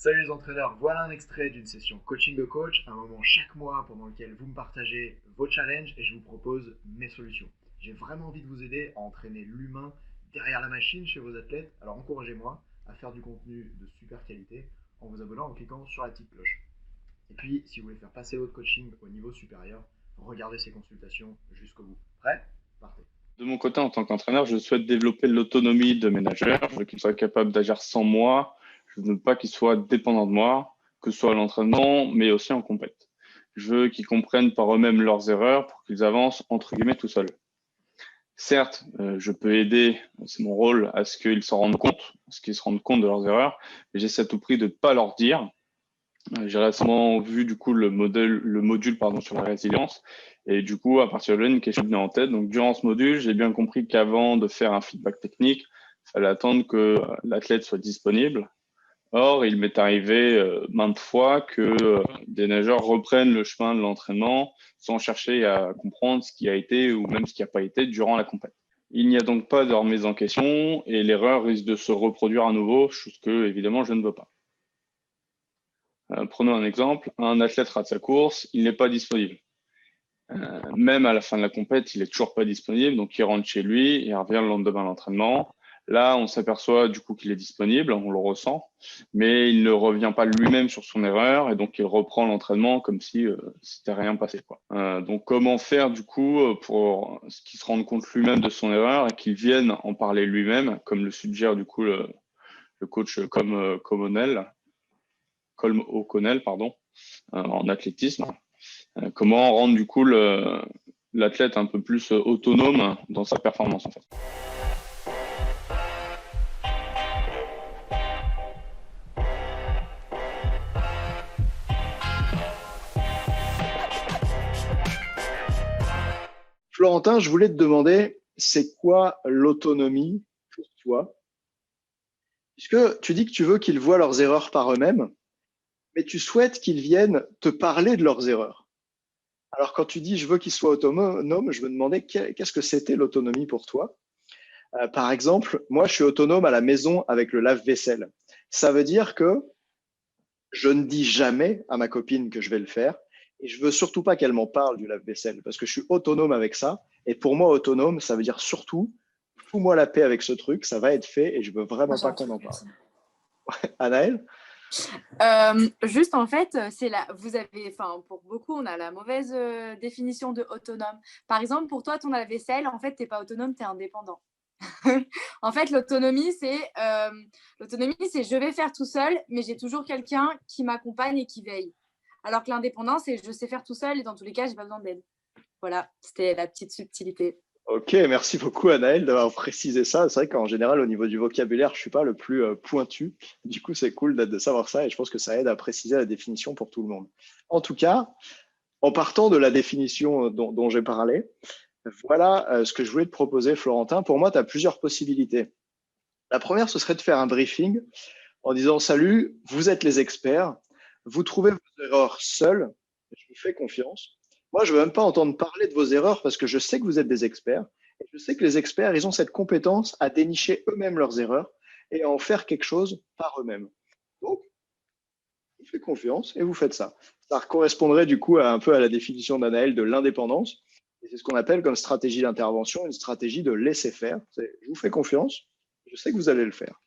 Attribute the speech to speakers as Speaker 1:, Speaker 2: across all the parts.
Speaker 1: Salut les entraîneurs, voilà un extrait d'une session coaching de coach, un moment chaque mois pendant lequel vous me partagez vos challenges et je vous propose mes solutions. J'ai vraiment envie de vous aider à entraîner l'humain derrière la machine chez vos athlètes, alors encouragez-moi à faire du contenu de super qualité en vous abonnant en cliquant sur la petite cloche. Et puis, si vous voulez faire passer votre coaching au niveau supérieur, regardez ces consultations jusqu'au bout. Prêt? Partez.
Speaker 2: De mon côté, en tant qu'entraîneur, je souhaite développer l'autonomie de mes nageurs. Je veux qu'ils soient capables d'agir sans moi. Je ne veux pas qu'ils soient dépendants de moi, que ce soit à l'entraînement, mais aussi en compète. Je veux qu'ils comprennent par eux-mêmes leurs erreurs pour qu'ils avancent, entre guillemets, tout seuls. Certes, je peux aider, c'est mon rôle, à ce qu'ils s'en rendent compte, à ce qu'ils se rendent compte de leurs erreurs, mais j'essaie à tout prix de ne pas leur dire. J'ai récemment vu du coup le module sur la résilience et du coup à partir de là une question me venait en tête. Donc durant ce module, j'ai bien compris qu'avant de faire un feedback technique, il fallait attendre que l'athlète soit disponible. Or, il m'est arrivé maintes fois que des nageurs reprennent le chemin de l'entraînement sans chercher à comprendre ce qui a été ou même ce qui n'a pas été durant la compétition. Il n'y a donc pas de remise en question et l'erreur risque de se reproduire à nouveau, chose que évidemment je ne veux pas. Prenons un exemple, un athlète rate sa course, il n'est pas disponible. Même à la fin de la compète, il est toujours pas disponible, donc il rentre chez lui, il revient le lendemain à l'entraînement. Là, on s'aperçoit du coup qu'il est disponible, on le ressent, mais il ne revient pas lui-même sur son erreur et donc il reprend l'entraînement comme si c'était rien passé, quoi. Donc comment faire du coup pour qu'il se rende compte lui-même de son erreur et qu'il vienne en parler lui-même, comme le suggère du coup le coach Colm O'Connell, en athlétisme. Comment rendre du coup l'athlète un peu plus autonome dans sa performance en fait.
Speaker 3: Florentin, je voulais te demander, c'est quoi l'autonomie pour toi? Puisque tu dis que tu veux qu'ils voient leurs erreurs par eux-mêmes, mais tu souhaites qu'ils viennent te parler de leurs erreurs. Alors quand tu dis je veux qu'ils soient autonomes, je me demandais qu'est-ce que c'était l'autonomie pour toi. Par exemple, moi je suis autonome à la maison avec le lave-vaisselle. Ça veut dire que je ne dis jamais à ma copine que je vais le faire et je veux surtout pas qu'elle m'en parle du lave-vaisselle parce que je suis autonome avec ça. Et pour moi, autonome, ça veut dire surtout fous-moi la paix avec ce truc, ça va être fait et je veux
Speaker 4: Moi,
Speaker 3: vraiment
Speaker 4: j'ai
Speaker 3: pas
Speaker 4: un
Speaker 3: qu'on
Speaker 4: truc
Speaker 3: en parle.
Speaker 4: personnel.
Speaker 3: Anaël?
Speaker 4: Juste en fait, vous avez, enfin pour beaucoup, on a la mauvaise définition de autonome. Par exemple, pour toi, ton lave-vaisselle, en fait, t'es pas autonome, t'es indépendant. En fait, l'autonomie, c'est je vais faire tout seul, mais j'ai toujours quelqu'un qui m'accompagne et qui veille. Alors que l'indépendance, c'est je sais faire tout seul et dans tous les cas, j'ai pas besoin d'aide. Voilà, c'était la petite subtilité.
Speaker 3: Ok, merci beaucoup Anaël d'avoir précisé ça. C'est vrai qu'en général, au niveau du vocabulaire, je suis pas le plus pointu. Du coup, c'est cool de savoir ça et je pense que ça aide à préciser la définition pour tout le monde. En tout cas, en partant de la définition dont j'ai parlé, voilà ce que je voulais te proposer, Florentin. Pour moi, tu as plusieurs possibilités. La première, ce serait de faire un briefing en disant salut, vous êtes les experts, vous trouvez vos erreurs seuls, je vous fais confiance. Moi, je ne veux même pas entendre parler de vos erreurs parce que je sais que vous êtes des experts et je sais que les experts, ils ont cette compétence à dénicher eux-mêmes leurs erreurs et à en faire quelque chose par eux-mêmes. Donc, je vous fais confiance et vous faites ça. Ça correspondrait du coup un peu à la définition d'Anaël de l'indépendance. Et c'est ce qu'on appelle comme stratégie d'intervention, une stratégie de laisser faire. Je vous fais confiance, je sais que vous allez le faire.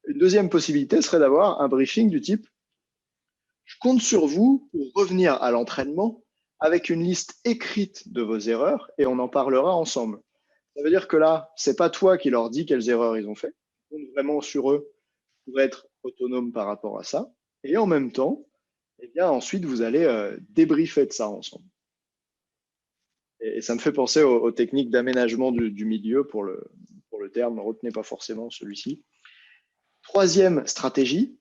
Speaker 3: Une deuxième possibilité serait d'avoir un briefing du type je compte sur vous pour revenir à l'entraînement avec une liste écrite de vos erreurs et on en parlera ensemble. Ça veut dire que là, c'est pas toi qui leur dis quelles erreurs ils ont fait. Tu comptes vraiment sur eux pour être autonome par rapport à ça. Et en même temps, eh bien, ensuite, vous allez débriefer de ça ensemble. Et ça me fait penser aux techniques d'aménagement du milieu pour le terme. Ne retenez pas forcément celui-ci. Troisième stratégie,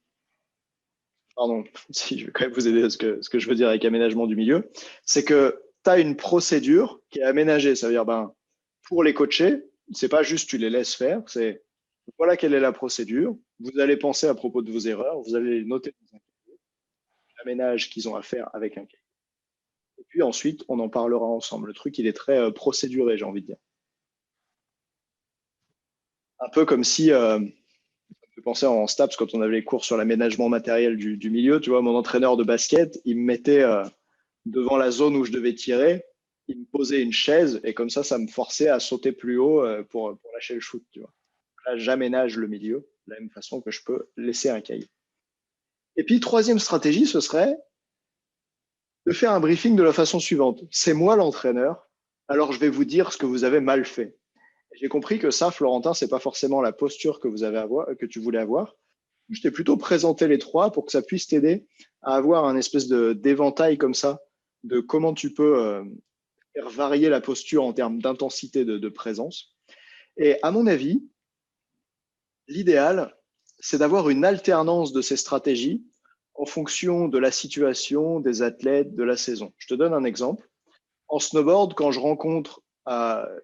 Speaker 3: pardon, si je vais quand même vous aider à ce que je veux dire avec aménagement du milieu, c'est que tu as une procédure qui est aménagée. Ça veut dire, pour les coacher, c'est pas juste tu les laisses faire, c'est voilà quelle est la procédure. Vous allez penser à propos de vos erreurs, vous allez les noter dans un cahier, l'aménage qu'ils ont à faire avec un cahier. Et puis ensuite, on en parlera ensemble. Le truc, il est très procéduré, j'ai envie de dire. Un peu comme si, ça me Je pensais en STAPS quand on avait les cours sur l'aménagement matériel du milieu. Tu vois, mon entraîneur de basket, il me mettait devant la zone où je devais tirer, il me posait une chaise et comme ça me forçait à sauter plus haut pour lâcher le shoot. Tu vois. Là, j'aménage le milieu de la même façon que je peux laisser un cahier. Et puis, troisième stratégie, ce serait de faire un briefing de la façon suivante. C'est moi l'entraîneur, alors je vais vous dire ce que vous avez mal fait. J'ai compris que ça, Florentin, c'est pas forcément la posture que tu voulais avoir. Je t'ai plutôt présenté les trois pour que ça puisse t'aider à avoir un espèce d'éventail comme ça de comment tu peux faire varier la posture en termes d'intensité de présence. Et à mon avis, l'idéal, c'est d'avoir une alternance de ces stratégies en fonction de la situation, des athlètes, de la saison. Je te donne un exemple. En snowboard, quand je rencontre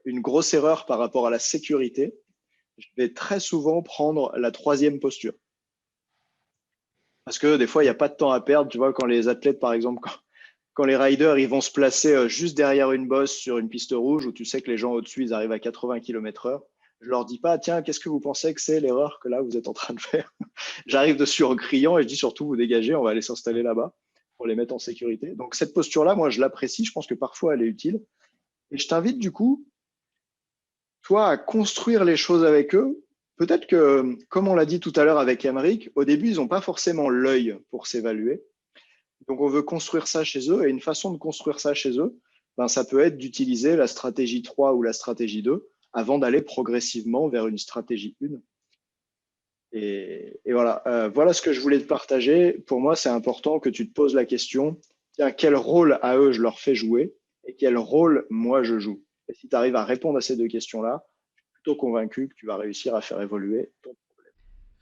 Speaker 3: une grosse erreur par rapport à la sécurité, je vais très souvent prendre la troisième posture. Parce que des fois, il n'y a pas de temps à perdre. Tu vois, quand les athlètes, par exemple, quand les riders, ils vont se placer juste derrière une bosse sur une piste rouge où tu sais que les gens au-dessus, ils arrivent à 80 km/h, je leur dis pas, tiens, qu'est-ce que vous pensez que c'est l'erreur que là, vous êtes en train de faire? J'arrive dessus en criant et je dis surtout, vous dégagez, on va aller s'installer là-bas pour les mettre en sécurité. Donc, cette posture-là, moi, je l'apprécie. Je pense que parfois, elle est utile. Et je t'invite, du coup, toi, à construire les choses avec eux. Peut-être que, comme on l'a dit tout à l'heure avec Emeric, au début, ils n'ont pas forcément l'œil pour s'évaluer. Donc, on veut construire ça chez eux. Et une façon de construire ça chez eux, ben, ça peut être d'utiliser la stratégie 3 ou la stratégie 2 avant d'aller progressivement vers une stratégie 1. Et voilà, voilà ce que je voulais te partager. Pour moi, c'est important que tu te poses la question, tiens, quel rôle à eux je leur fais jouer et quel rôle moi je joue. Et si tu arrives à répondre à ces deux questions-là, je suis plutôt convaincu que tu vas réussir à faire évoluer ton problème.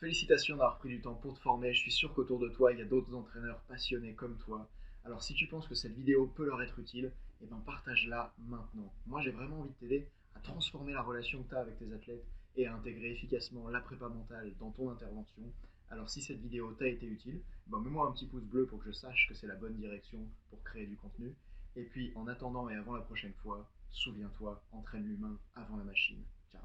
Speaker 1: Félicitations d'avoir pris du temps pour te former. Je suis sûr qu'autour de toi, il y a d'autres entraîneurs passionnés comme toi. Alors si tu penses que cette vidéo peut leur être utile, eh ben partage-la maintenant. Moi, j'ai vraiment envie de t'aider à transformer la relation que tu as avec tes athlètes et à intégrer efficacement la prépa mentale dans ton intervention. Alors si cette vidéo t'a été utile, ben mets-moi un petit pouce bleu pour que je sache que c'est la bonne direction pour créer du contenu. Et puis en attendant et avant la prochaine fois, souviens-toi, entraîne l'humain avant la machine. Ciao.